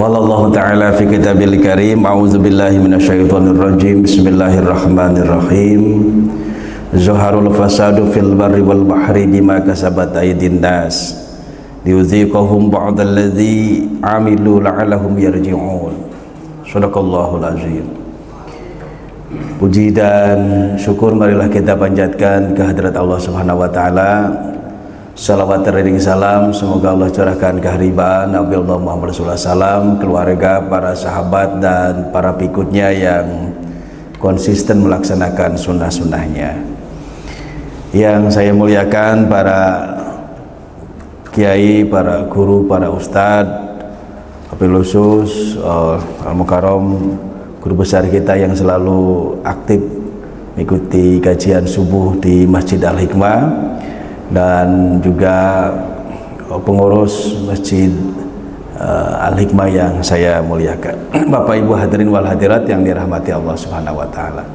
Qala Allah Ta'ala fi kitabil karim, a'udzu billahi minasyaitonir rajim. Bismillahirrahmanirrahim. Zuharul fasadu fil barri wal bahri bima kasabat aydin nas liyuziqahum ba'dalladzi amilu la'allahum yarji'un. Shadaqallahul azim. Puji dan syukur marilah kita panjatkan kehadirat Allah Subhanahu wa taala. Salawat teriring salam semoga Allah curahkan keharibaan Nabi Allah Muhammad SAW, keluarga, para sahabat dan para pengikutnya yang konsisten melaksanakan sunnah-sunnahnya. Yang saya muliakan para kiai, para guru, para ustadz, Wabil khusus Al-Mukarram, guru besar kita yang selalu aktif mengikuti kajian subuh di Masjid Al-Hikmah, dan juga pengurus Masjid Al-Hikmah yang saya muliakan. Bapak Ibu hadirin wal hadirat yang dirahmati Allah Subhanahu wa taala.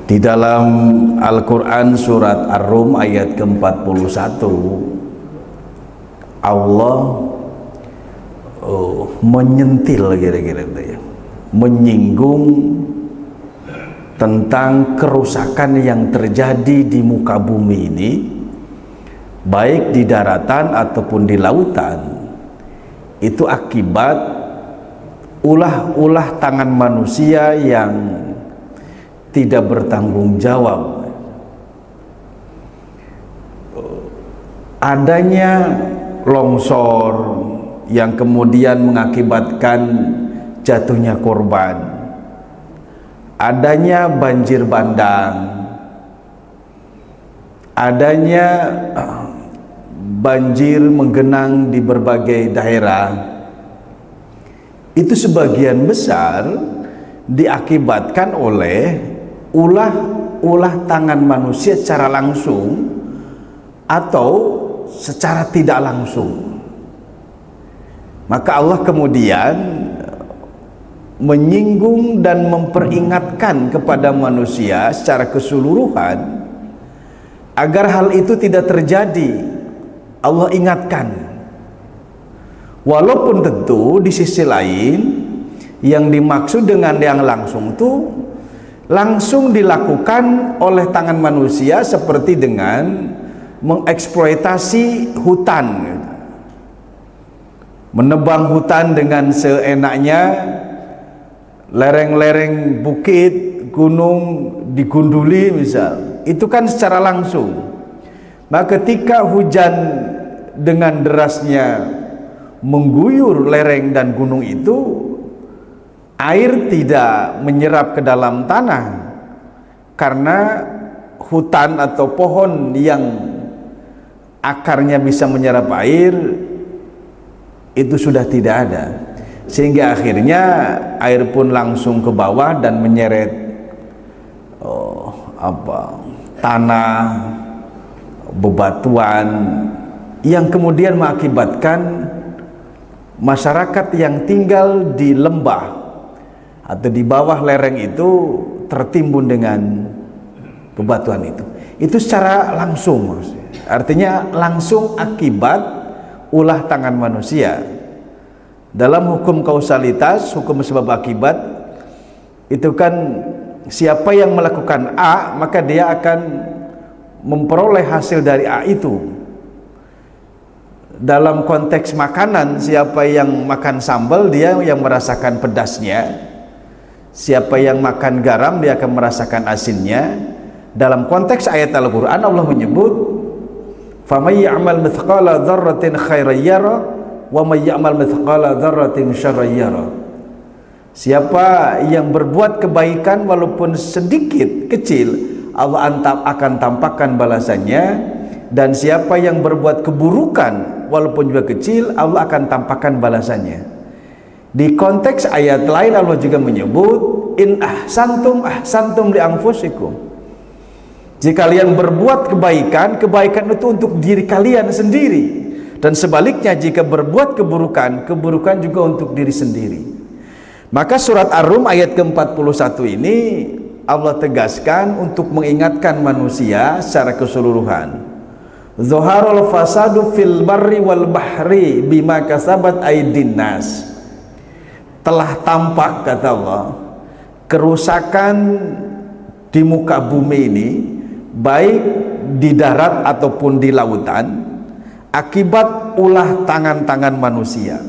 Di dalam Al-Qur'an surat Ar-Rum ayat ke-41, Allah menyentil kira-kira itu ya, menyinggung tentang kerusakan yang terjadi di muka bumi ini, baik di daratan ataupun di lautan, itu akibat ulah-ulah tangan manusia yang tidak bertanggung jawab. Adanya longsor yang kemudian mengakibatkan jatuhnya korban, adanya banjir bandang, adanya banjir menggenang di berbagai daerah, itu sebagian besar diakibatkan oleh ulah tangan manusia secara langsung atau secara tidak langsung. Maka Allah kemudian menyinggung dan memperingatkan kepada manusia secara keseluruhan agar hal itu tidak terjadi. Allah ingatkan, walaupun tentu di sisi lain yang dimaksud dengan yang langsung itu langsung dilakukan oleh tangan manusia, seperti dengan mengeksploitasi hutan, menebang hutan dengan seenaknya, lereng-lereng bukit, gunung digunduli misal, itu kan secara langsung. Maka ketika hujan dengan derasnya mengguyur lereng dan gunung itu, air tidak menyerap ke dalam tanah karena hutan atau pohon yang akarnya bisa menyerap air itu sudah tidak ada, sehingga akhirnya air pun langsung ke bawah dan menyeret tanah, bebatuan, yang kemudian mengakibatkan masyarakat yang tinggal di lembah atau di bawah lereng itu tertimbun dengan bebatuan itu. Itu secara langsung, artinya langsung akibat ulah tangan manusia. Dalam hukum kausalitas, hukum sebab akibat, itu kan siapa yang melakukan A, maka dia akan memperoleh hasil dari A itu. Dalam konteks makanan, siapa yang makan sambal, dia yang merasakan pedasnya. Siapa yang makan garam, dia akan merasakan asinnya. Dalam konteks ayat Al-Quran, Allah menyebut, فَمَنْ يَعْمَلْ مِثْقَالَ ذَرَّةٍ خَيْرًا يَرَهُ وَمَنْ يَعْمَلْ مِثْقَالَ ذَرَّةٍ شَرًّا يَرَهُ. Siapa yang berbuat kebaikan walaupun sedikit, kecil, Allah akan tampakkan balasannya, dan siapa yang berbuat keburukan walaupun juga kecil, Allah akan tampakkan balasannya. Di konteks ayat lain Allah juga menyebut, in ahsantum ahsantum li anfusikum. Jika kalian berbuat kebaikan, kebaikan itu untuk diri kalian sendiri, dan sebaliknya jika berbuat keburukan, keburukan juga untuk diri sendiri. Maka surat Ar-Rum ayat ke-41 ini Allah tegaskan untuk mengingatkan manusia secara keseluruhan. Zuharul fasadu fil barri wal bahri bima kasabat aydin nas. telah tampak, kata Allah, kerusakan di muka bumi ini, baik di darat ataupun di lautan, akibat ulah tangan-tangan manusia.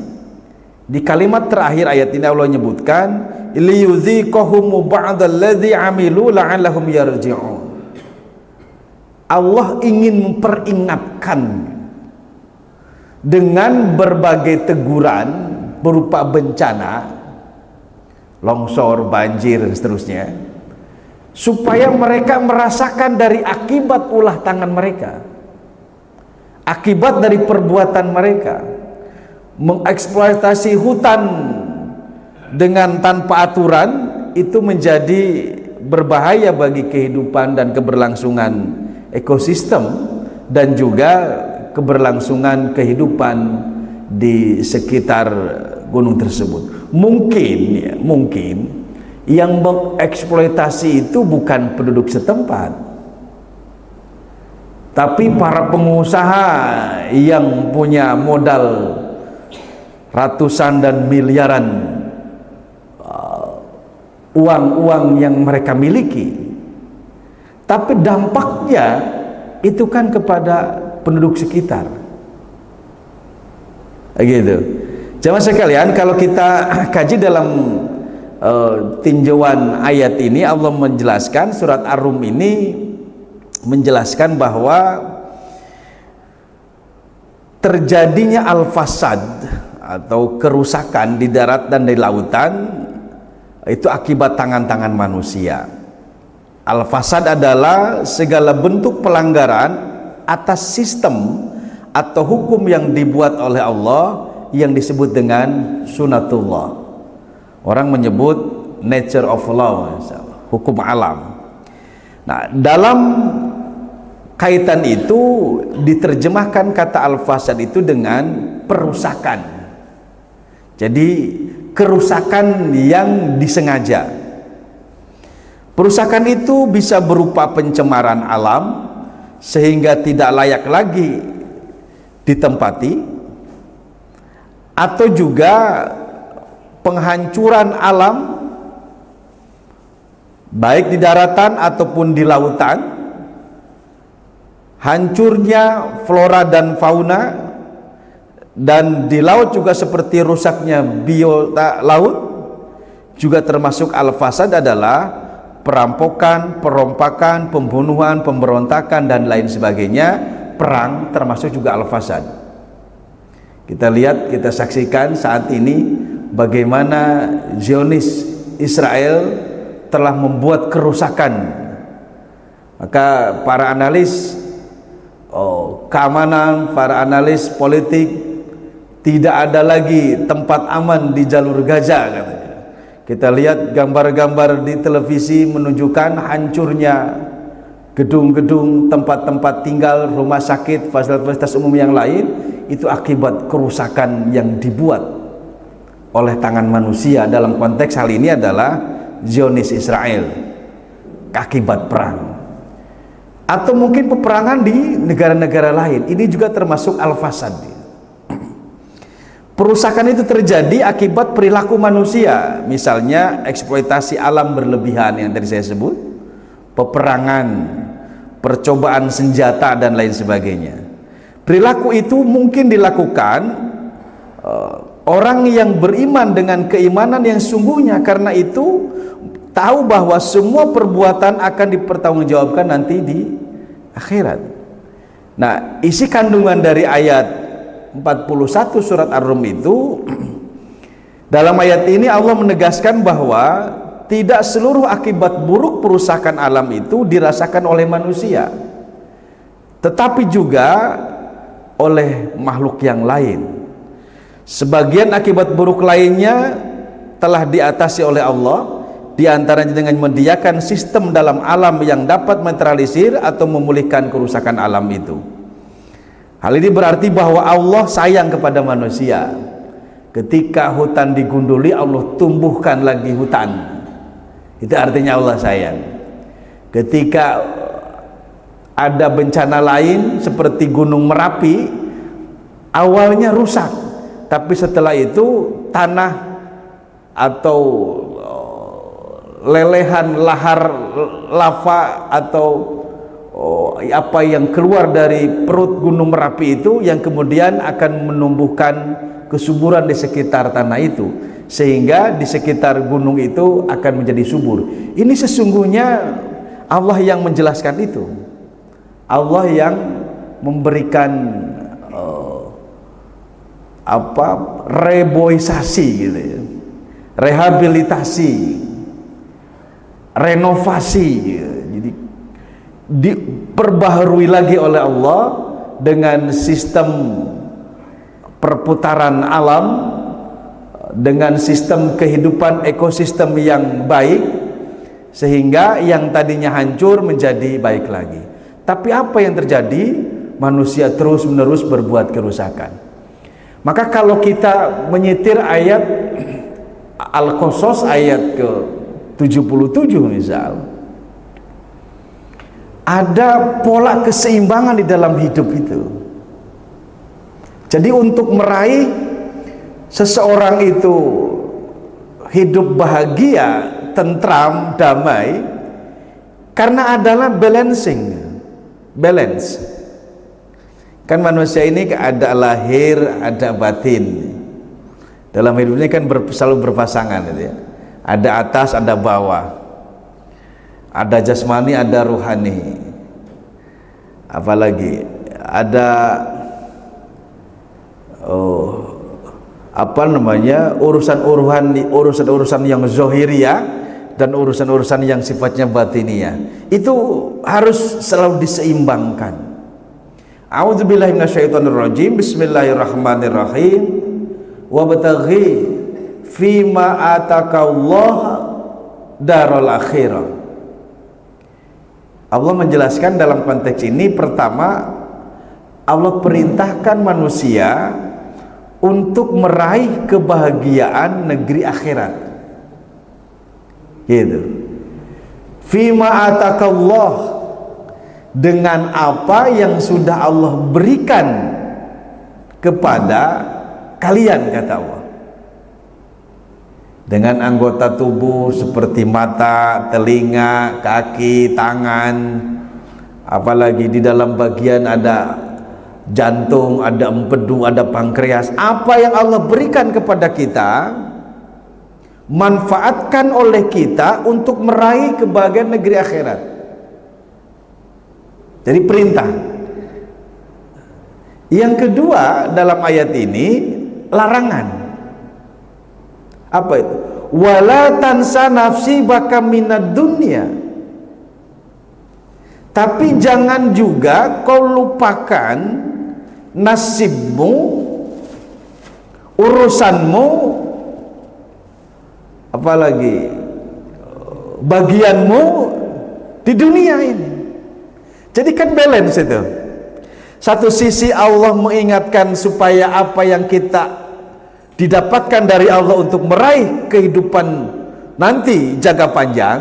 Di kalimat terakhir ayat ini Allah menyebutkan liyudziqahum ba'dalladzi amilu la'allahum yarji'un. Allah ingin memperingatkan dengan berbagai teguran berupa bencana, longsor, banjir, dan seterusnya, supaya mereka merasakan dari akibat ulah tangan mereka, akibat dari perbuatan mereka, mengeksploitasi hutan dengan tanpa aturan, itu menjadi berbahaya bagi kehidupan dan keberlangsungan ekosistem dan juga keberlangsungan kehidupan di sekitar gunung tersebut. Mungkin yang mengeksploitasi itu bukan penduduk setempat, tapi para pengusaha yang punya modal ratusan dan miliaran uang-uang yang mereka miliki. Tapi dampaknya itu kan kepada penduduk sekitar, gitu. Jamaah sekalian, kalau kita kaji dalam tinjauan ayat ini, Allah menjelaskan, surat Ar-Rum ini menjelaskan bahwa terjadinya al-fasad atau kerusakan di darat dan di lautan itu akibat tangan-tangan manusia. Al-fasad adalah segala bentuk pelanggaran atas sistem atau hukum yang dibuat oleh Allah yang disebut dengan sunatullah. Orang menyebut nature of law, hukum alam. Nah, dalam kaitan itu diterjemahkan kata al-fasad itu dengan perusakan. Jadi kerusakan yang disengaja. Perusakan itu bisa berupa pencemaran alam sehingga tidak layak lagi ditempati, atau juga penghancuran alam baik di daratan ataupun di lautan, hancurnya flora dan fauna, dan di laut juga seperti rusaknya biota laut, juga termasuk al-fasad adalah perampokan, perompakan, pembunuhan, pemberontakan, dan lain sebagainya. Perang termasuk juga al-fasad. Kita lihat, kita saksikan saat ini bagaimana Zionis Israel telah membuat kerusakan. Maka para analis keamanan, para analis politik, tidak ada lagi tempat aman di jalur Gaza, katanya. Kita lihat gambar-gambar di televisi menunjukkan hancurnya gedung-gedung, tempat-tempat tinggal, rumah sakit, fasilitas umum yang lain, itu akibat kerusakan yang dibuat oleh tangan manusia. Dalam konteks hal ini adalah Zionis Israel, akibat perang. Atau mungkin peperangan di negara-negara lain, ini juga termasuk al-fasad. Perusakan itu terjadi akibat perilaku manusia, misalnya eksploitasi alam berlebihan yang tadi saya sebut, peperangan, percobaan senjata, dan lain sebagainya. Perilaku itu mungkin dilakukan orang yang beriman dengan keimanan yang sungguhnya, karena itu tahu bahwa semua perbuatan akan dipertanggungjawabkan nanti di akhirat. Nah, isi kandungan dari ayat 41 surat Ar-Rum itu, dalam ayat ini Allah menegaskan bahwa tidak seluruh akibat buruk perusakan alam itu dirasakan oleh manusia, tetapi juga oleh makhluk yang lain. Sebagian akibat buruk lainnya telah diatasi oleh Allah, diantaranya dengan menyediakan sistem dalam alam yang dapat menetralisir atau memulihkan kerusakan alam itu. Hal ini berarti bahwa Allah sayang kepada manusia. Ketika hutan digunduli, Allah tumbuhkan lagi hutan. Itu artinya Allah sayang. Ketika ada bencana lain seperti Gunung Merapi, awalnya rusak, tapi setelah itu tanah atau lelehan lahar lava atau apa yang keluar dari perut Gunung Merapi itu yang kemudian akan menumbuhkan kesuburan di sekitar tanah itu, sehingga di sekitar gunung itu akan menjadi subur. Ini sesungguhnya Allah yang menjelaskan itu. Allah yang memberikan reboisasi gitu ya, rehabilitasi, renovasi gitu. Jadi diperbaharui lagi oleh Allah dengan sistem perputaran alam, dengan sistem kehidupan ekosistem yang baik, sehingga yang tadinya hancur menjadi baik lagi. Tapi apa yang terjadi? Manusia terus menerus berbuat kerusakan. Maka kalau kita menyetir ayat Al-Qasas ayat ke 77 misal, ada pola keseimbangan di dalam hidup itu. Jadi untuk meraih seseorang itu hidup bahagia, tentram, damai, karena adalah balancing, balance. Kan manusia ini ada lahir, ada batin. Dalam hidup ini kan selalu berpasangan gitu ya. Ada atas, ada bawah. Ada jasmani, ada ruhani. Apalagi ada urusan-urusan yang zohiriyah dan urusan-urusan yang sifatnya batiniyah. Itu harus selalu diseimbangkan. A'udzubillahi minasyaitonirrajim. Bismillahirrahmanirrahim. Wabtaghi fima atakallah darul akhirah. Allah menjelaskan dalam konteks ini, pertama Allah perintahkan manusia untuk meraih kebahagiaan negeri akhirat gitu. Fima atakallah, dengan apa yang sudah Allah berikan kepada kalian, kata Allah. Dengan anggota tubuh seperti mata, telinga, kaki, tangan, apalagi di dalam bagian ada jantung, ada empedu, ada pankreas. Apa yang Allah berikan kepada kita, manfaatkan oleh kita untuk meraih kebahagiaan negeri akhirat. Jadi perintah. Yang kedua dalam ayat ini larangan. Apa itu? Wala tansa nafsibaka minad dunya. Tapi jangan juga kau lupakan nasibmu, urusanmu, apalagi bagianmu di dunia ini. Jadi kan balance itu. Satu sisi Allah mengingatkan supaya apa yang kita didapatkan dari Allah untuk meraih kehidupan nanti jangka panjang,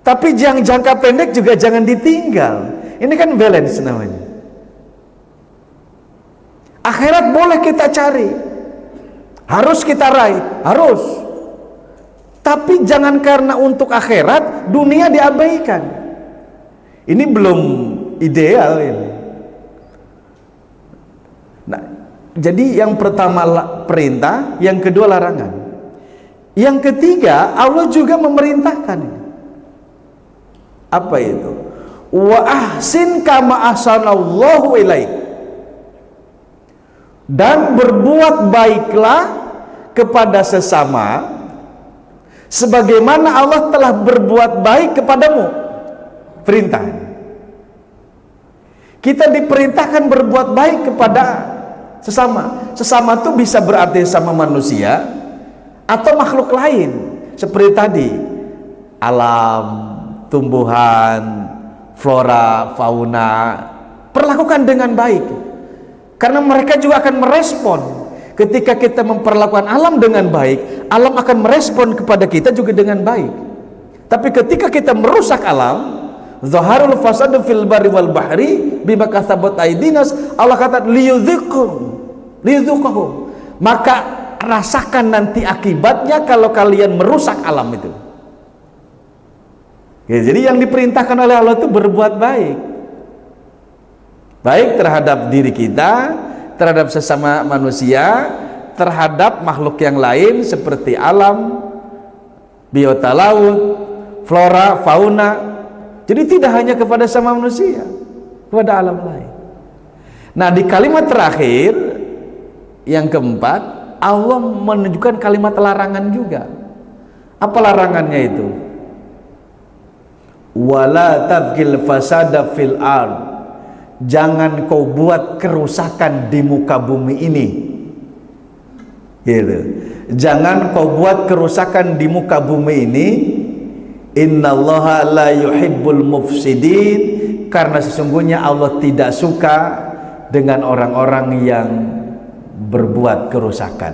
tapi yang jangka pendek juga jangan ditinggal. Ini kan balance namanya. Akhirat boleh kita cari, harus kita raih, harus. Tapi jangan karena untuk akhirat dunia diabaikan. Ini belum ideal ini. Nah, jadi yang pertama perintah, yang kedua larangan. Yang ketiga Allah juga memerintahkan. Apa itu? Wa ahsin kama ahsanallahu ilaik. Dan berbuat baiklah kepada sesama sebagaimana Allah telah berbuat baik kepadamu. Perintah. Kita diperintahkan berbuat baik kepada sesama. Sesama itu bisa berarti sama manusia atau makhluk lain, seperti tadi alam, tumbuhan, flora, fauna. Perlakukan dengan baik, karena mereka juga akan merespon. Ketika kita memperlakukan alam dengan baik, alam akan merespon kepada kita juga dengan baik. Tapi ketika kita merusak alam, zaharul fasadu fil barri wal bahri bima kasabat aydinas, Allah kata liyudhiqhum, maka rasakan nanti akibatnya kalau kalian merusak alam itu. Ya, jadi yang diperintahkan oleh Allah itu berbuat baik. Baik terhadap diri kita, terhadap sesama manusia, terhadap makhluk yang lain seperti alam, biota laut, flora, fauna. Jadi tidak hanya kepada sama manusia, kepada alam lain. Nah, di kalimat terakhir yang keempat, Allah menunjukkan kalimat larangan juga. Apa larangannya itu? Wala tabghil fasada fil ard. Jangan kau buat kerusakan di muka bumi ini. Gitu. Jangan kau buat kerusakan di muka bumi ini. Innallaha la yuhibbul mufsidin, karena sesungguhnya Allah tidak suka dengan orang-orang yang berbuat kerusakan.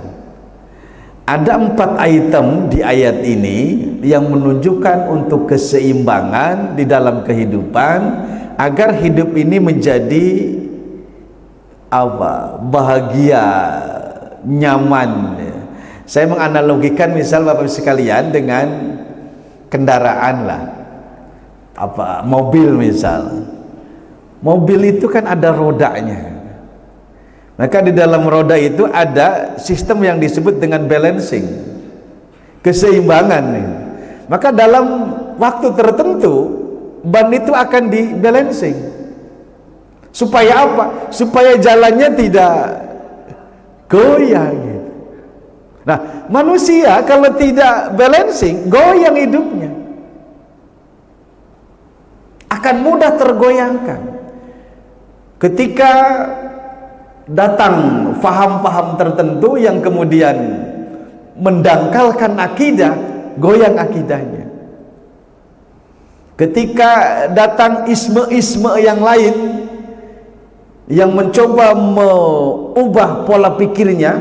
Ada 4 item di ayat ini yang menunjukkan untuk keseimbangan di dalam kehidupan, agar hidup ini menjadi bahagia, nyaman. Saya menganalogikan misal Bapak sekalian dengan kendaraan lah, mobil misal. Mobil itu kan ada rodanya. Maka di dalam roda itu ada sistem yang disebut dengan balancing, keseimbangan. Maka dalam waktu tertentu ban itu akan di balancing. Supaya apa? Supaya jalannya tidak goyang. Nah, manusia kalau tidak balancing, goyang hidupnya, akan mudah tergoyangkan. Ketika datang faham-faham tertentu yang kemudian mendangkalkan akidah, goyang akidahnya. Ketika datang isme-isme yang lain yang mencoba mengubah pola pikirnya,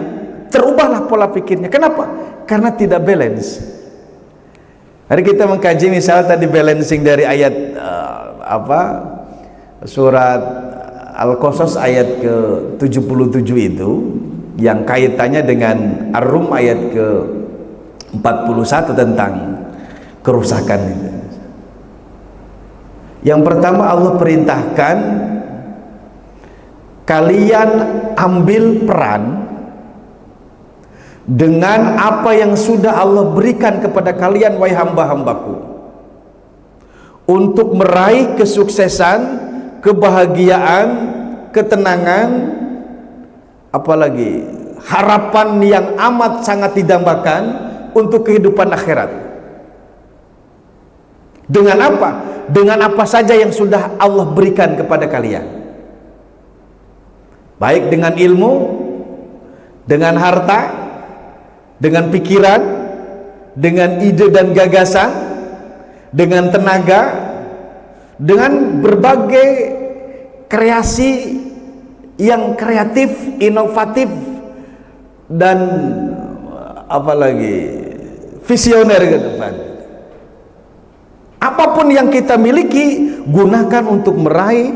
terubahlah pola pikirnya. Kenapa? Karena tidak balance. Hari kita mengkaji misal tadi balancing dari ayat surat Al-Qasas ayat ke-77 itu, yang kaitannya dengan Ar-Rum ayat ke-41 tentang kerusakan itu. Yang pertama, Allah perintahkan kalian ambil peran dengan apa yang sudah Allah berikan kepada kalian, wahai hamba-hambaku, untuk meraih kesuksesan, kebahagiaan, ketenangan, apalagi harapan yang amat sangat didambakan untuk kehidupan akhirat. Dengan apa? Dengan apa saja yang sudah Allah berikan kepada kalian, baik dengan ilmu, dengan harta, dengan pikiran, dengan ide dan gagasan, dengan tenaga, dengan berbagai kreasi yang kreatif, inovatif, dan apalagi visioner ke depan. Apapun yang kita miliki, gunakan untuk meraih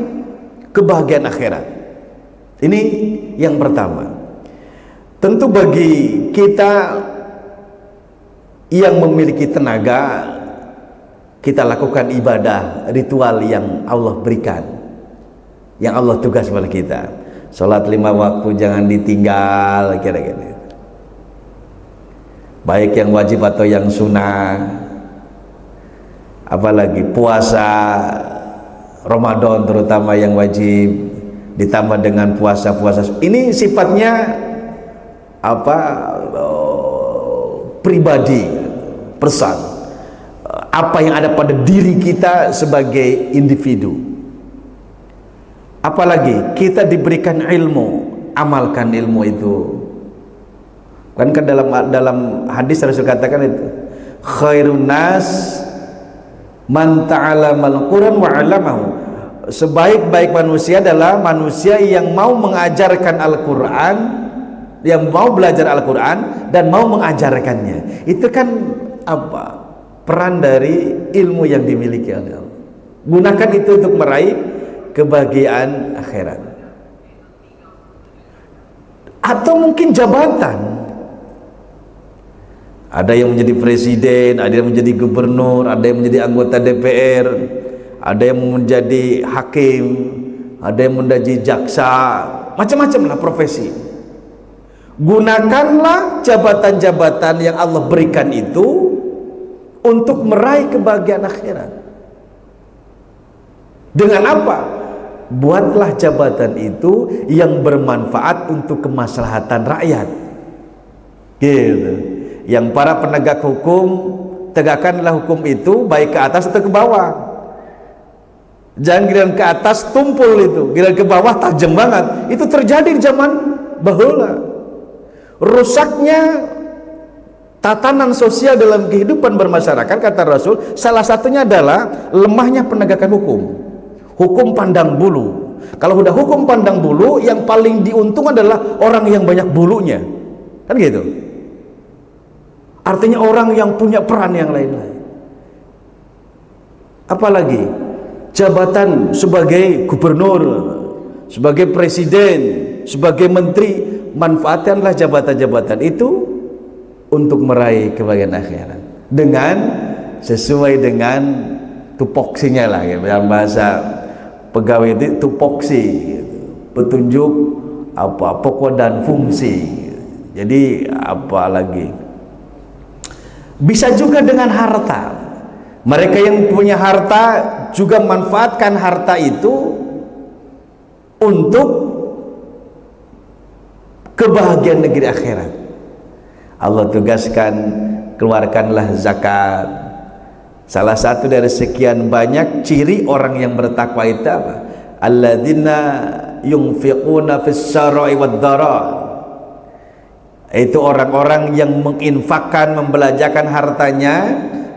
kebahagiaan akhirat. Ini yang pertama. Tentu bagi kita yang memiliki tenaga, kita lakukan ibadah ritual yang Allah berikan, yang Allah tugas kepada kita. Salat 5 waktu jangan ditinggal, kira-kira. Baik yang wajib atau yang sunnah. Apalagi puasa Ramadan terutama yang wajib, ditambah dengan puasa-puasa. Ini sifatnya pribadi, person. Apa yang ada pada diri kita sebagai individu. Apalagi kita diberikan ilmu, amalkan ilmu itu. Kan dalam hadis Rasul katakan itu, khairun nas man ta'alamal Qur'an wa 'allamahu. Sebaik-baik manusia adalah manusia yang mau mengajarkan Al-Qur'an, yang mau belajar Al-Qur'an dan mau mengajarkannya. Itu kan peran dari ilmu yang dimiliki oleh Allah. Gunakan itu untuk meraih kebahagiaan akhirat. Atau mungkin jabatan. Ada yang menjadi presiden, ada yang menjadi gubernur, ada yang menjadi anggota DPR, ada yang menjadi hakim, ada yang menjadi jaksa, macam-macam lah profesi. Gunakanlah jabatan-jabatan yang Allah berikan itu untuk meraih kebahagiaan akhirat. Dengan apa? Buatlah jabatan itu yang bermanfaat untuk kemaslahatan rakyat. Gitu. Yang para penegak hukum, tegakkanlah hukum itu baik ke atas atau ke bawah. Jangan giliran ke atas tumpul itu, giliran ke bawah tajam banget. Itu terjadi di zaman bahula. Rusaknya tatanan sosial dalam kehidupan bermasyarakat, kata Rasul, salah satunya adalah lemahnya penegakan hukum. Hukum pandang bulu. Kalau udah hukum pandang bulu, yang paling diuntung adalah orang yang banyak bulunya. Kan gitu. Artinya orang yang punya peran yang lain-lain. Apalagi jabatan sebagai gubernur, sebagai presiden, sebagai menteri, manfaatkanlah jabatan-jabatan itu untuk meraih kebahagiaan akhirat dengan sesuai dengan tupoksinya lah, ya, dalam bahasa pegawai itu tupoksi, gitu. Petunjuk apa pokok dan fungsi, gitu. Jadi apa lagi, bisa juga dengan harta. Mereka yang punya harta juga manfaatkan harta itu untuk kebahagiaan negeri akhirat. Allah tugaskan, keluarkanlah zakat. Salah satu dari sekian banyak ciri orang yang bertakwa itu apa? Alladzina yunfiquna fis sarai wad dara. Itu orang-orang yang menginfakkan, membelanjakan hartanya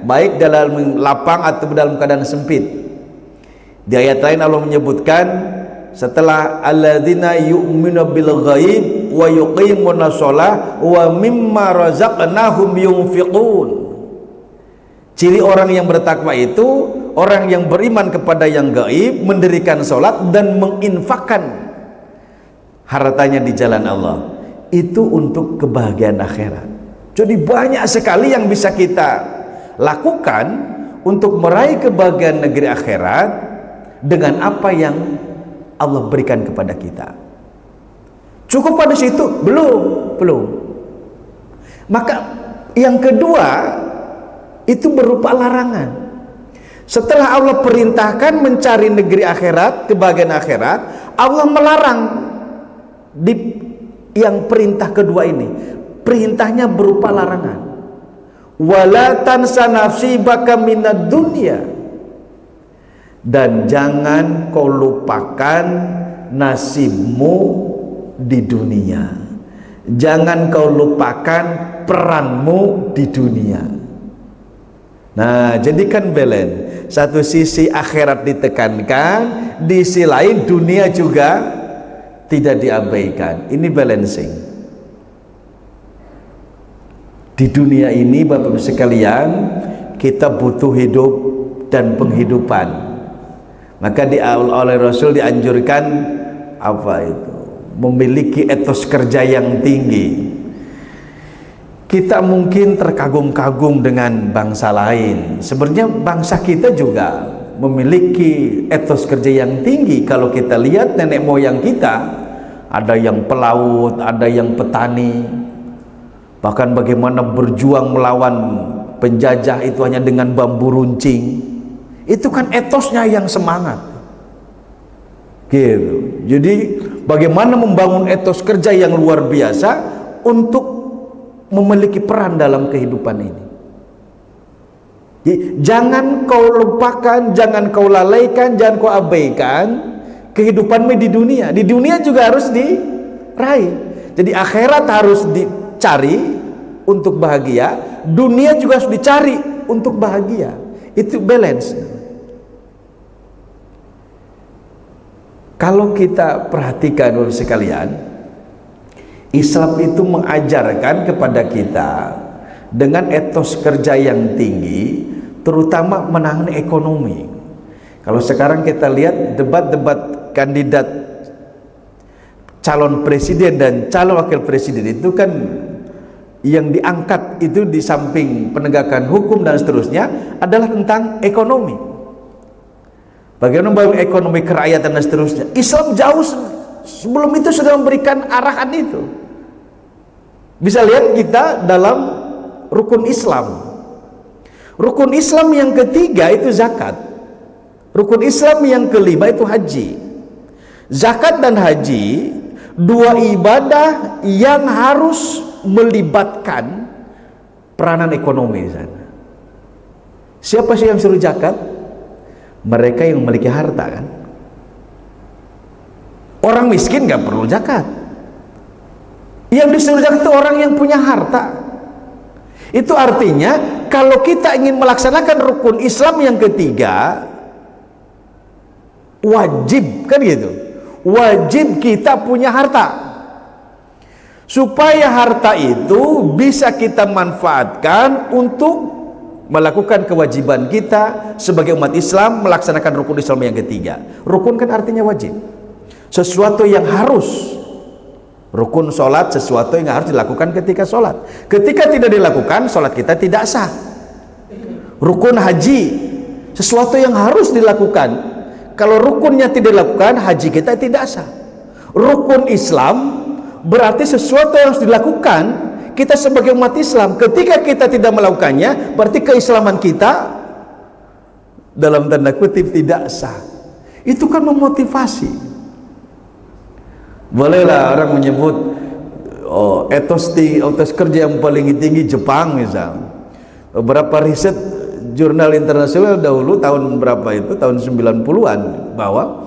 baik dalam lapang atau dalam keadaan sempit. Di ayat lain Allah menyebutkan setelah alladzina yu'minu bil ghaib wa yuqimuna shalah wa mimma razaqnahum yunfiqun. Ciri orang yang bertakwa itu orang yang beriman kepada yang gaib, mendirikan salat dan menginfakkan hartanya di jalan Allah. Itu untuk kebahagiaan akhirat. Jadi banyak sekali yang bisa kita lakukan untuk meraih kebahagiaan negeri akhirat dengan apa yang Allah berikan kepada kita. Cukup pada situ? Belum. Maka yang kedua itu berupa larangan. Setelah Allah perintahkan mencari negeri akhirat, kebahagiaan akhirat, Allah melarang di yang perintah kedua ini. Perintahnya berupa larangan. Wala tansa nasibaka minad dunya. Dan jangan kau lupakan nasibmu di dunia. Jangan kau lupakan peranmu di dunia. Nah, jadikan balance. Satu sisi akhirat ditekankan, di sisi lain dunia juga tidak diabaikan. Ini balancing. Di dunia ini Bapak Ibu sekalian, kita butuh hidup dan penghidupan. Maka oleh Rasul dianjurkan apa itu? Memiliki etos kerja yang tinggi. Kita mungkin terkagum-kagum dengan bangsa lain. Sebenarnya bangsa kita juga memiliki etos kerja yang tinggi. Kalau kita lihat nenek moyang kita, ada yang pelaut, ada yang petani, bahkan bagaimana berjuang melawan penjajah itu hanya dengan bambu runcing. Itu kan etosnya yang semangat gitu. Jadi bagaimana membangun etos kerja yang luar biasa untuk memiliki peran dalam kehidupan ini. Jadi, jangan kau lupakan, jangan kau lalaikan, jangan kau abaikan kehidupanmu di dunia. Di dunia juga harus diraih. Jadi akhirat harus dicari untuk bahagia, dunia juga harus dicari untuk bahagia. Itu balance. Kalau kita perhatikan Bapak sekalian, Islam itu mengajarkan kepada kita dengan etos kerja yang tinggi, terutama menangani ekonomi. Kalau sekarang kita lihat debat-debat kandidat calon presiden dan calon wakil presiden itu kan yang diangkat itu di samping penegakan hukum dan seterusnya adalah tentang ekonomi. Bagaimana membangun ekonomi kerakyatan dan seterusnya. Islam jauh sebelum itu sudah memberikan arahan itu. Bisa lihat kita dalam rukun Islam. Rukun Islam yang ketiga itu zakat. Rukun Islam yang kelima itu haji. Zakat dan haji, dua ibadah yang harus melibatkan peranan ekonomi di sana. Siapa sih yang suruh zakat? Mereka yang memiliki harta kan. Orang miskin nggak perlu zakat. Yang disuruh zakat itu orang yang punya harta. Itu artinya kalau kita ingin melaksanakan rukun Islam yang ketiga, wajib kan gitu. Wajib kita punya harta. Supaya harta itu bisa kita manfaatkan untuk melakukan kewajiban kita sebagai umat Islam, melaksanakan rukun Islam yang ketiga. Rukun kan artinya wajib. Sesuatu yang harus. Rukun sholat sesuatu yang harus dilakukan ketika sholat. Ketika tidak dilakukan, sholat kita tidak sah. Rukun haji sesuatu yang harus dilakukan. Kalau rukunnya tidak dilakukan, haji kita tidak sah. Rukun Islam berarti sesuatu yang harus dilakukan kita sebagai umat Islam. Ketika kita tidak melakukannya, berarti keislaman kita dalam tanda kutip tidak sah. Itu kan memotivasi. Bolehlah orang menyebut etos kerja yang paling tinggi Jepang misalnya. Beberapa riset jurnal internasional dahulu tahun berapa itu, tahun 90-an, bahwa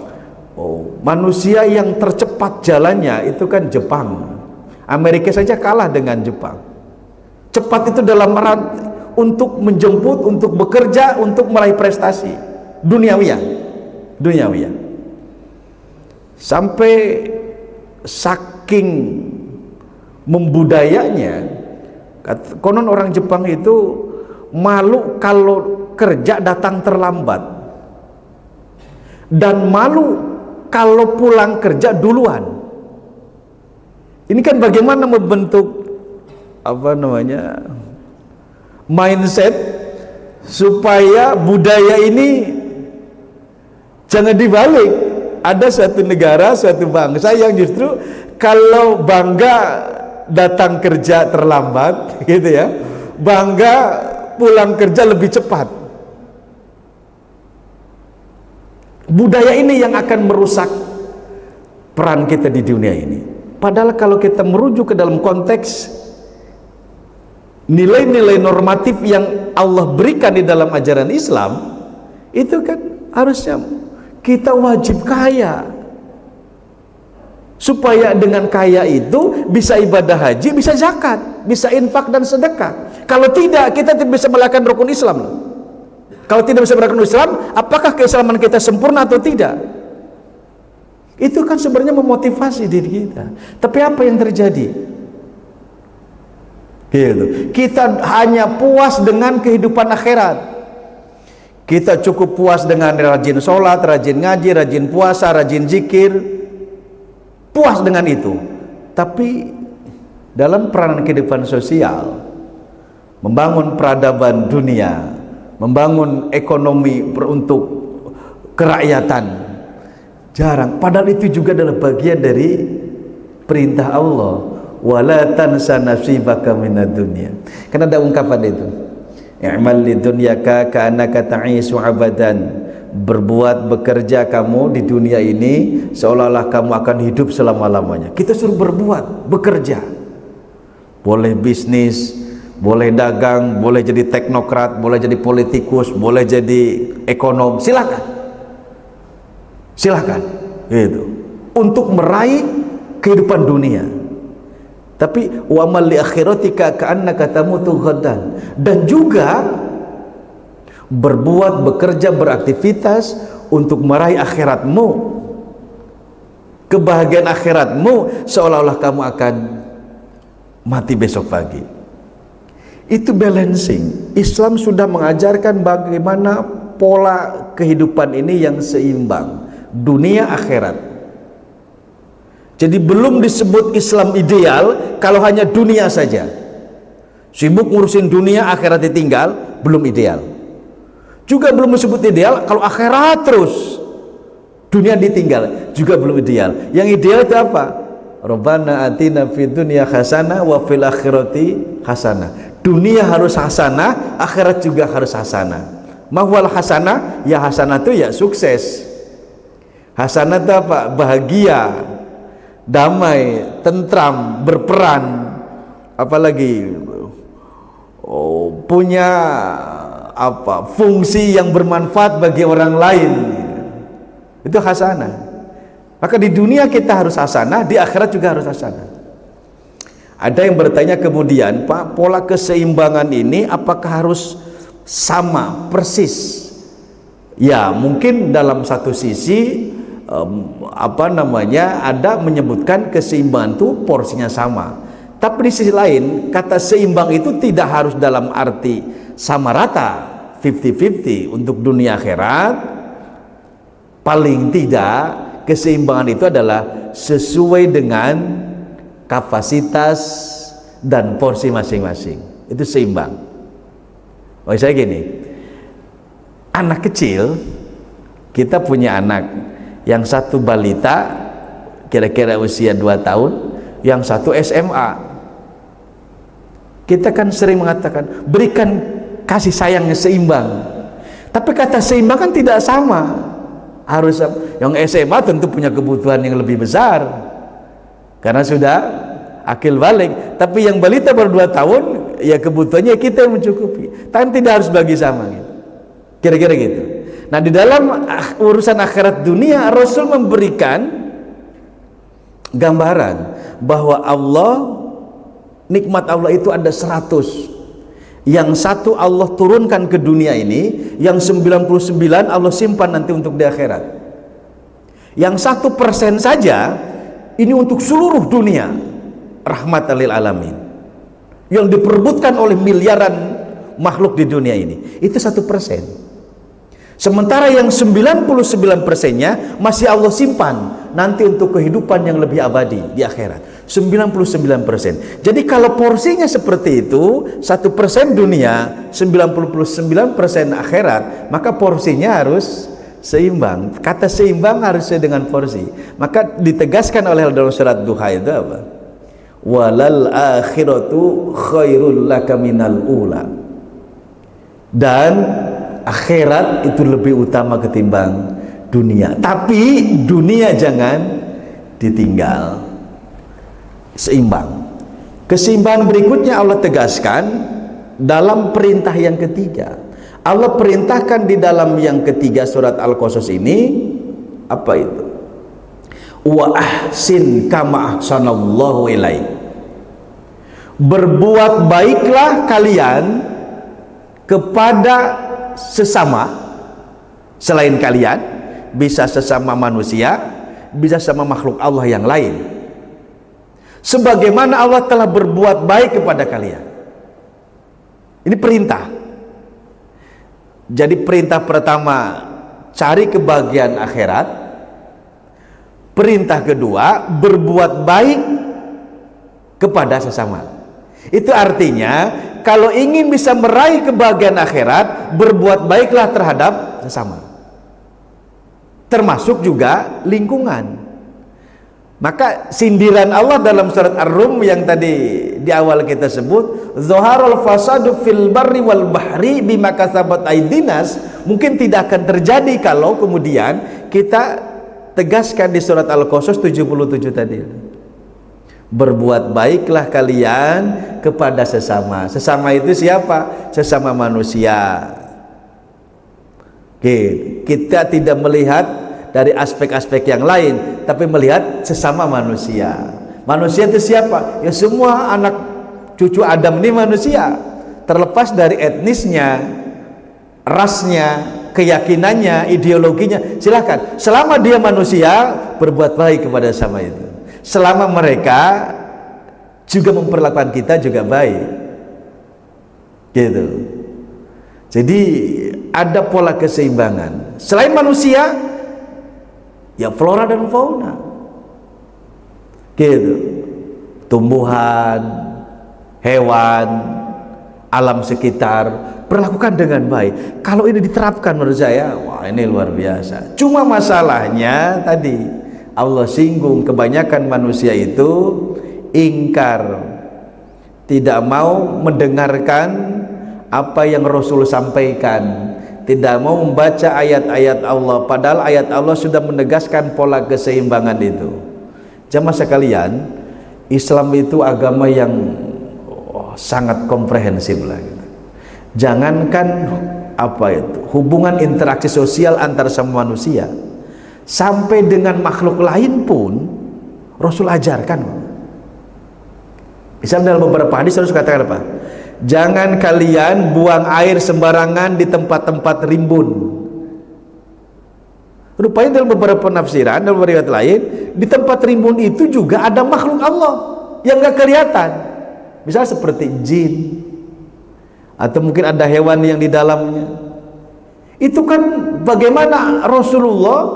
manusia yang tercepat jalannya itu kan Jepang. Amerika saja kalah dengan Jepang. Cepat itu dalam arti untuk menjemput, untuk bekerja, untuk meraih prestasi duniawiyah. Sampai saking membudayanya, konon orang Jepang itu malu kalau kerja datang terlambat, dan malu kalau pulang kerja duluan. Ini kan bagaimana membentuk mindset supaya budaya ini jangan dibalik. Ada suatu negara, suatu bangsa yang justru kalau bangga datang kerja terlambat gitu ya, bangga pulang kerja lebih cepat. Budaya ini yang akan merusak peran kita di dunia ini. Padahal kalau kita merujuk ke dalam konteks nilai-nilai normatif yang Allah berikan di dalam ajaran Islam, itu kan harusnya kita wajib kaya, supaya dengan kaya itu bisa ibadah haji, bisa zakat, bisa infak dan sedekah. Kalau tidak, kita tidak bisa melakukan rukun Islam. Kalau tidak bisa melakukan Islam, apakah keislaman kita sempurna atau tidak? Itu kan sebenarnya memotivasi diri kita. Tapi apa yang terjadi? Gitu. Kita hanya puas dengan kehidupan akhirat. Kita cukup puas dengan rajin sholat, rajin ngaji, rajin puasa, rajin zikir, puas dengan itu. Tapi dalam peranan kehidupan sosial, membangun peradaban dunia, membangun ekonomi untuk kerakyatan, jarang. Padahal itu juga adalah bagian dari perintah Allah, wala tansa nasibaka minad dunya. Karena ada ungkapan itu, i'mal lidunyaka ka'annaka ta'isu abadan. Berbuat, bekerja kamu di dunia ini seolah-olah kamu akan hidup selama-lamanya. Kita suruh berbuat, bekerja. Boleh bisnis, boleh dagang, boleh jadi teknokrat, boleh jadi politikus, boleh jadi ekonom, silakan. Silakan. Gitu. Untuk meraih kehidupan dunia. Tapi wa amal li akhiratika ka'annaka tamutu ghadan. Dan juga berbuat, bekerja, beraktivitas untuk meraih akhiratmu, kebahagiaan akhiratmu, seolah-olah kamu akan mati besok pagi. Itu balancing. Islam sudah mengajarkan bagaimana pola kehidupan ini yang seimbang, dunia akhirat. Jadi belum disebut Islam ideal kalau hanya dunia saja. sibuk ngurusin dunia, akhirat ditinggal, belum ideal. Juga belum disebut ideal kalau akhirat terus, dunia ditinggal, juga belum ideal. Yang ideal itu apa? Rabbana atina fid dunya hasanah wa fil akhirati hasanah. Dunia harus hasanah, akhirat juga harus hasanah. Mahwal hasanah, ya hasanah itu ya sukses. Hasanah itu apa? Bahagia, damai, tentram, berperan, apalagi punya apa? Fungsi yang bermanfaat bagi orang lain. Itu hasanah. Maka di dunia kita harus hasanah, di akhirat juga harus hasanah. Ada yang bertanya kemudian, Pak, pola keseimbangan ini apakah harus sama, persis? Ya, mungkin dalam satu sisi ada menyebutkan keseimbangan itu porsinya sama. Tapi di sisi lain, kata seimbang itu tidak harus dalam arti sama rata, 50-50 untuk dunia akhirat. Paling tidak keseimbangan itu adalah sesuai dengan kapasitas dan porsi masing-masing. Itu seimbang. Oh, saya gini, anak kecil, kita punya anak yang satu balita kira-kira usia 2 tahun, yang satu SMA. Kita kan sering mengatakan berikan kasih sayangnya seimbang, tapi kata seimbang kan tidak sama. Harus yang SMA tentu punya kebutuhan yang lebih besar karena sudah akil balik, tapi yang balita baru 2 tahun ya kebutuhannya kita yang mencukupi, tapi tidak harus bagi sama gitu. Kira-kira gitu. Nah, di dalam urusan akhirat dunia, Rasul memberikan gambaran bahwa nikmat Allah itu ada 100. Yang satu Allah turunkan ke dunia ini, yang 99 Allah simpan nanti untuk di akhirat. Yang 1% saja ini untuk seluruh dunia, rahmatan lil alamin, yang diperebutkan oleh miliaran makhluk di dunia ini. Itu 1%. Sementara yang 99%-nya masih Allah simpan nanti untuk kehidupan yang lebih abadi di akhirat. 99%. Jadi kalau porsinya seperti itu, 1% dunia, 99% akhirat, maka porsinya harus seimbang. Kata seimbang harus sesuai dengan porsi. Maka ditegaskan oleh dalam surat Duha itu apa? Walal akhiratu khairul laka minal ula. Dan akhirat itu lebih utama ketimbang dunia. Tapi dunia jangan ditinggal. Seimbang. Keseimbangan berikutnya Allah tegaskan dalam perintah yang ketiga. Allah perintahkan di dalam yang ketiga surat Al-Qasas ini apa itu? Wa ahsin kama ahsanallahu ilaik. Berbuat baiklah kalian kepada sesama selain kalian, bisa sesama manusia, bisa sama makhluk Allah yang lain, sebagaimana Allah telah berbuat baik kepada kalian. Ini perintah. Jadi perintah pertama, cari kebahagiaan akhirat. Perintah kedua, berbuat baik kepada sesama. Itu artinya kalau ingin bisa meraih kebahagiaan akhirat, berbuat baiklah terhadap sesama, termasuk juga lingkungan. Maka sindiran Allah dalam surat Ar-Rum yang tadi di awal kita sebut, zaharal fasadu fil barri wal bahri bima kasabat aidinas, mungkin tidak akan terjadi kalau kemudian kita tegaskan di surat Al-Qasas 77 tadi. Berbuat baiklah kalian kepada sesama. Sesama itu siapa? Sesama manusia. Oke, kita tidak melihat dari aspek-aspek yang lain, tapi melihat sesama manusia. Manusia itu siapa? Ya semua anak cucu Adam ini manusia, terlepas dari etnisnya, rasnya, keyakinannya, ideologinya. Silakan, selama dia manusia, berbuat baik kepada sesama itu. Selama mereka juga memperlakukan kita juga baik, gitu. Jadi ada pola keseimbangan. Selain manusia, ya flora dan fauna, gitu. Tumbuhan, hewan, alam sekitar, perlakukan dengan baik. Kalau ini diterapkan menurut saya, wah ini luar biasa. Cuma masalahnya tadi Allah singgung, kebanyakan manusia itu ingkar, tidak mau mendengarkan apa yang Rasul sampaikan, tidak mau membaca ayat-ayat Allah, padahal ayat Allah sudah menegaskan pola keseimbangan itu. Jamaah sekalian, Islam itu agama yang sangat komprehensif lah gitu. Jangankan apa itu hubungan interaksi sosial antar sama manusia, sampai dengan makhluk lain pun Rasul ajarkan. Misalnya dalam beberapa hadis Rasul katakan apa? Jangan kalian buang air sembarangan di tempat-tempat rimbun. Rupanya dalam beberapa penafsiran, dalam beberapa riwayat lain, di tempat rimbun itu juga ada makhluk Allah yang gak kelihatan. Misalnya seperti jin, atau mungkin ada hewan yang di dalamnya. Itu kan bagaimana Rasulullah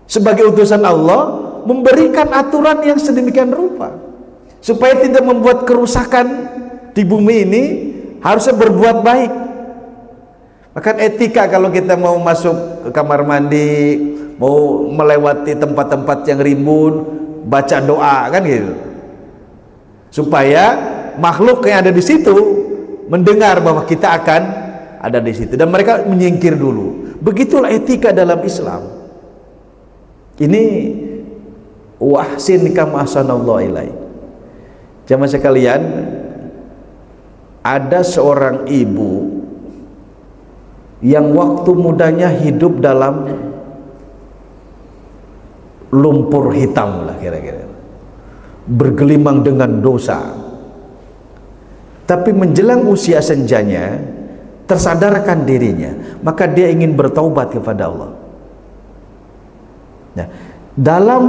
sebagai utusan Allah memberikan aturan yang sedemikian rupa, supaya tidak membuat kerusakan di bumi ini, harusnya berbuat baik. Maka etika kalau kita mau masuk ke kamar mandi, mau melewati tempat-tempat yang rimbun, baca doa kan gitu, supaya makhluk yang ada di situ mendengar bahwa kita akan ada di situ, dan mereka menyingkir dulu. Begitulah etika dalam Islam. Ini wahsin kama ahsanallahu ilaik. Jamaah sekalian, ada seorang ibu yang waktu mudanya hidup dalam lumpur hitam lah kira-kira, bergelimang dengan dosa. Tapi menjelang usia senjanya tersadarkan dirinya, maka dia ingin bertaubat kepada Allah. Nah, dalam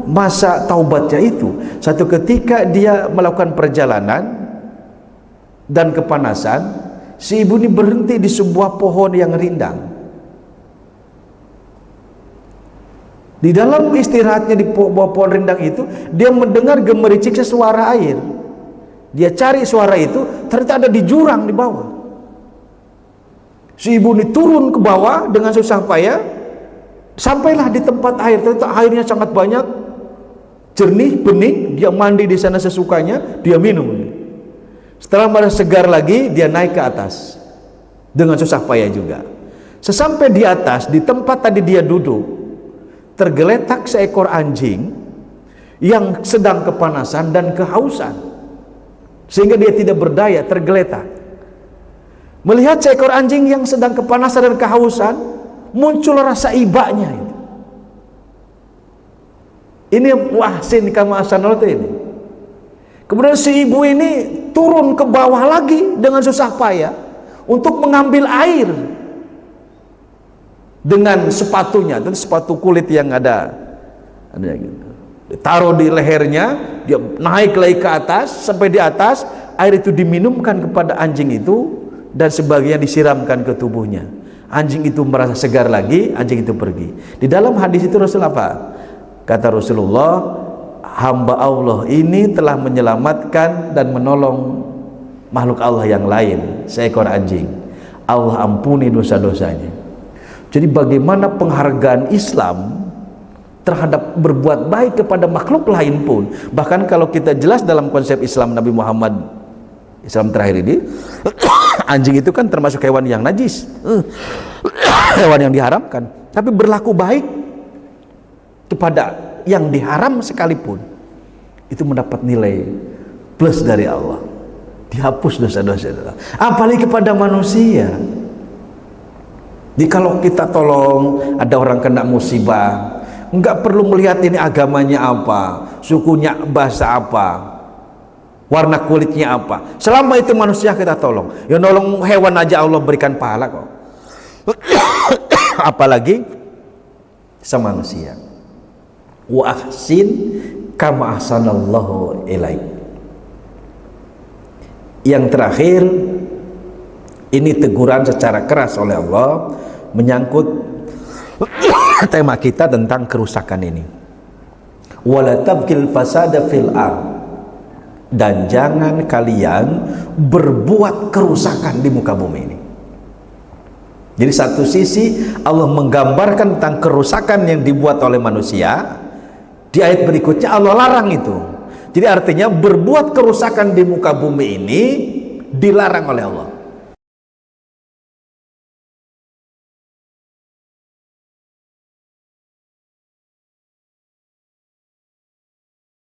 masa taubatnya itu, satu ketika dia melakukan perjalanan dan kepanasan, si ibu ini berhenti di sebuah pohon yang rindang. Di dalam istirahatnya di bawah pohon rindang itu, dia mendengar gemericiknya suara air. Dia cari suara itu, ternyata ada di jurang di bawah. Si ibu ini turun ke bawah dengan susah payah, sampailah di tempat air. Ternyata airnya sangat banyak, jernih, bening. Dia mandi di sana sesukanya, dia minum. Setelah merasa segar lagi, dia naik ke atas dengan susah payah juga. Sesampai di atas, di tempat tadi dia duduk, tergeletak seekor anjing yang sedang kepanasan dan kehausan, sehingga dia tidak berdaya, tergeletak. Melihat seekor anjing yang sedang kepanasan dan kehausan, muncul rasa ibanya itu. Ini wahsin kama ahsanallahu ini. Kemudian si ibu ini turun ke bawah lagi dengan susah payah untuk mengambil air dengan sepatunya, dan sepatu kulit yang ada gitu. Taruh di lehernya, dia naik lagi ke atas, sampai di atas air itu diminumkan kepada anjing itu dan sebagian disiramkan ke tubuhnya. Anjing itu merasa segar lagi, anjing itu pergi. Di dalam hadis itu Rasul apa? Kata Rasulullah, hamba Allah ini telah menyelamatkan dan menolong makhluk Allah yang lain, seekor anjing. Allah ampuni dosa-dosanya. Jadi bagaimana penghargaan Islam terhadap berbuat baik kepada makhluk lain pun. Bahkan kalau kita jelas dalam konsep Islam Nabi Muhammad, Islam terakhir ini, anjing itu kan termasuk hewan yang najis, hewan yang diharamkan, tapi berlaku baik kepada yang diharam sekalipun, itu mendapat nilai plus dari Allah, dihapus dosa-dosa. Apalagi kepada manusia. Jadi kalau kita tolong, ada orang kena musibah, enggak perlu melihat ini agamanya apa, sukunya bahasa apa, warna kulitnya apa. Selama itu manusia kita tolong. Ya nolong hewan aja Allah berikan pahala kok. Apalagi sama manusia. Wa ahsin kama ahsanallahu ilaik. Yang terakhir, ini teguran secara keras oleh Allah menyangkut tema kita tentang kerusakan ini. Wala tabghil fasada fil ard, dan jangan kalian berbuat kerusakan di muka bumi ini. Jadi satu sisi Allah menggambarkan tentang kerusakan yang dibuat oleh manusia, di ayat berikutnya Allah larang itu. Jadi artinya berbuat kerusakan di muka bumi ini dilarang oleh Allah.